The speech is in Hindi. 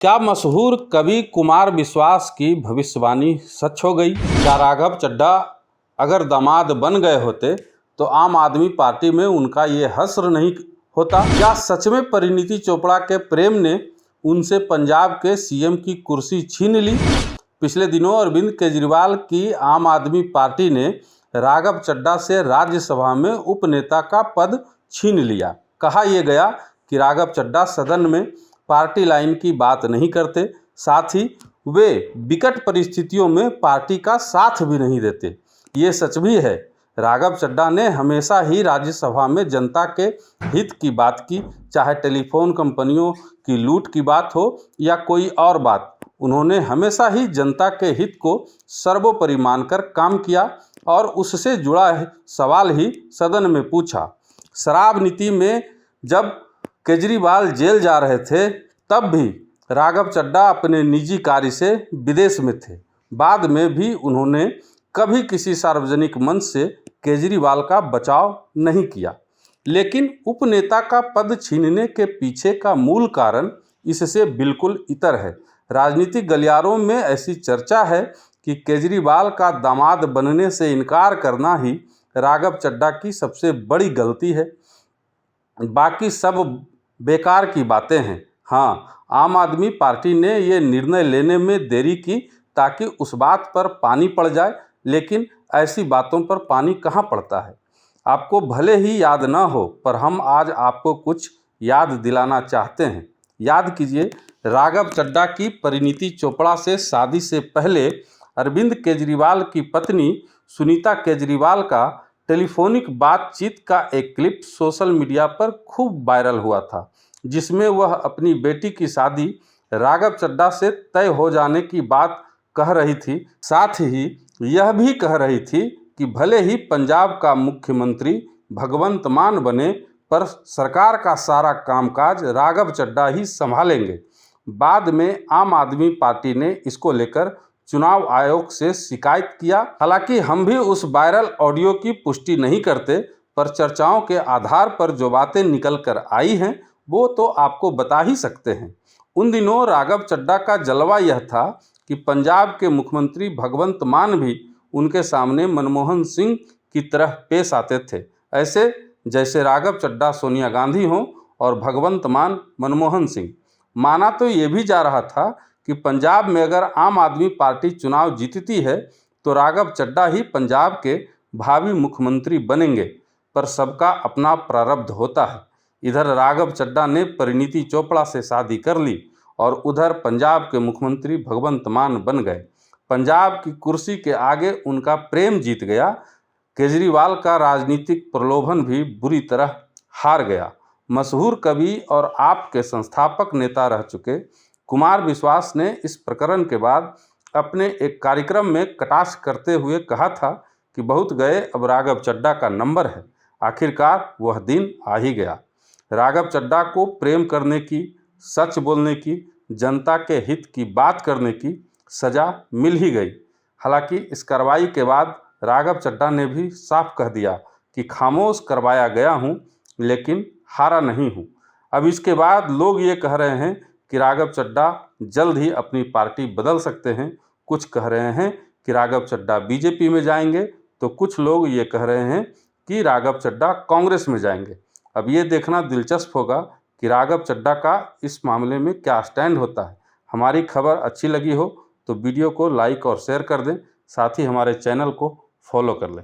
क्या मशहूर कवि कुमार विश्वास की भविष्यवाणी सच हो गई? क्या राघव चड्ढा अगर दामाद बन गए होते तो आम आदमी पार्टी में उनका ये हश्र नहीं होता? क्या सच में परिणीति चोपड़ा के प्रेम ने उनसे पंजाब के सीएम की कुर्सी छीन ली? पिछले दिनों अरविंद केजरीवाल की आम आदमी पार्टी ने राघव चड्ढा से राज्यसभा में उपनेता का पद छीन लिया। कहा यह गया कि राघव चड्ढा सदन में पार्टी लाइन की बात नहीं करते, साथ ही वे विकट परिस्थितियों में पार्टी का साथ भी नहीं देते। ये सच भी है। राघव चड्ढा ने हमेशा ही राज्यसभा में जनता के हित की बात की, चाहे टेलीफोन कंपनियों की लूट की बात हो या कोई और बात। उन्होंने हमेशा ही जनता के हित को सर्वोपरि मानकर काम किया और उससे जुड़ा सवाल ही सदन में पूछा। शराब नीति में जब केजरीवाल जेल जा रहे थे तब भी राघव चड्ढा अपने निजी कार्य से विदेश में थे। बाद में भी उन्होंने कभी किसी सार्वजनिक मंच से केजरीवाल का बचाव नहीं किया। लेकिन उपनेता का पद छीनने के पीछे का मूल कारण इससे बिल्कुल इतर है। राजनीतिक गलियारों में ऐसी चर्चा है कि केजरीवाल का दामाद बनने से इनकार करना ही राघव चड्ढा की सबसे बड़ी गलती है। बाकी सब बेकार की बातें हैं। हाँ, आम आदमी पार्टी ने ये निर्णय लेने में देरी की ताकि उस बात पर पानी पड़ जाए, लेकिन ऐसी बातों पर पानी कहाँ पड़ता है। आपको भले ही याद ना हो, पर हम आज आपको कुछ याद दिलाना चाहते हैं। याद कीजिए, राघव चड्ढा की परिणीति चोपड़ा से शादी से पहले अरविंद केजरीवाल की पत्नी सुनीता केजरीवाल का टेलीफोनिक बातचीत का एक क्लिप सोशल मीडिया पर खूब वायरल हुआ था, जिसमें वह अपनी बेटी की शादी राघव चड्ढा से तय हो जाने की बात कह रही थी। साथ ही यह भी कह रही थी कि भले ही पंजाब का मुख्यमंत्री भगवंत मान बने, पर सरकार का सारा कामकाज राघव चड्ढा ही संभालेंगे। बाद में आम आदमी पार्टी ने इसको लेकर चुनाव आयोग से शिकायत किया। हालांकि हम भी उस वायरल ऑडियो की पुष्टि नहीं करते, पर चर्चाओं के आधार पर जो बातें निकल कर आई हैं वो तो आपको बता ही सकते हैं। उन दिनों राघव चड्ढा का जलवा यह था कि पंजाब के मुख्यमंत्री भगवंत मान भी उनके सामने मनमोहन सिंह की तरह पेश आते थे, ऐसे जैसे राघव चड्ढा सोनिया गांधी हों और भगवंत मान मनमोहन सिंह। माना तो ये भी जा रहा था कि पंजाब में अगर आम आदमी पार्टी चुनाव जीतती है तो राघव चड्ढा ही पंजाब के भावी मुख्यमंत्री बनेंगे, पर सबका अपना प्रारब्ध होता है। इधर राघव चड्ढा ने परिणीति चोपड़ा से शादी कर ली और उधर पंजाब के मुख्यमंत्री भगवंत मान बन गए। पंजाब की कुर्सी के आगे उनका प्रेम जीत गया। केजरीवाल का राजनीतिक प्रलोभन भी बुरी तरह हार गया। मशहूर कवि और आप के संस्थापक नेता रह चुके कुमार विश्वास ने इस प्रकरण के बाद अपने एक कार्यक्रम में कटाक्ष करते हुए कहा था कि बहुत गए, अब राघव चड्ढा का नंबर है। आखिरकार वह दिन आ ही गया। राघव चड्ढा को प्रेम करने की, सच बोलने की, जनता के हित की बात करने की सज़ा मिल ही गई। हालांकि इस कार्रवाई के बाद राघव चड्ढा ने भी साफ कह दिया कि खामोश करवाया गया हूं, लेकिन हारा नहीं हूं। अब इसके बाद लोग ये कह रहे हैं कि राघव चड्ढा जल्द ही अपनी पार्टी बदल सकते हैं। कुछ कह रहे हैं कि राघव चड्ढा बीजेपी में जाएंगे, तो कुछ लोग ये कह रहे हैं कि राघव चड्ढा कांग्रेस में जाएंगे। अब ये देखना दिलचस्प होगा कि राघव चड्ढा का इस मामले में क्या स्टैंड होता है। हमारी खबर अच्छी लगी हो तो वीडियो को लाइक और शेयर कर दें, साथ ही हमारे चैनल को फॉलो कर लें।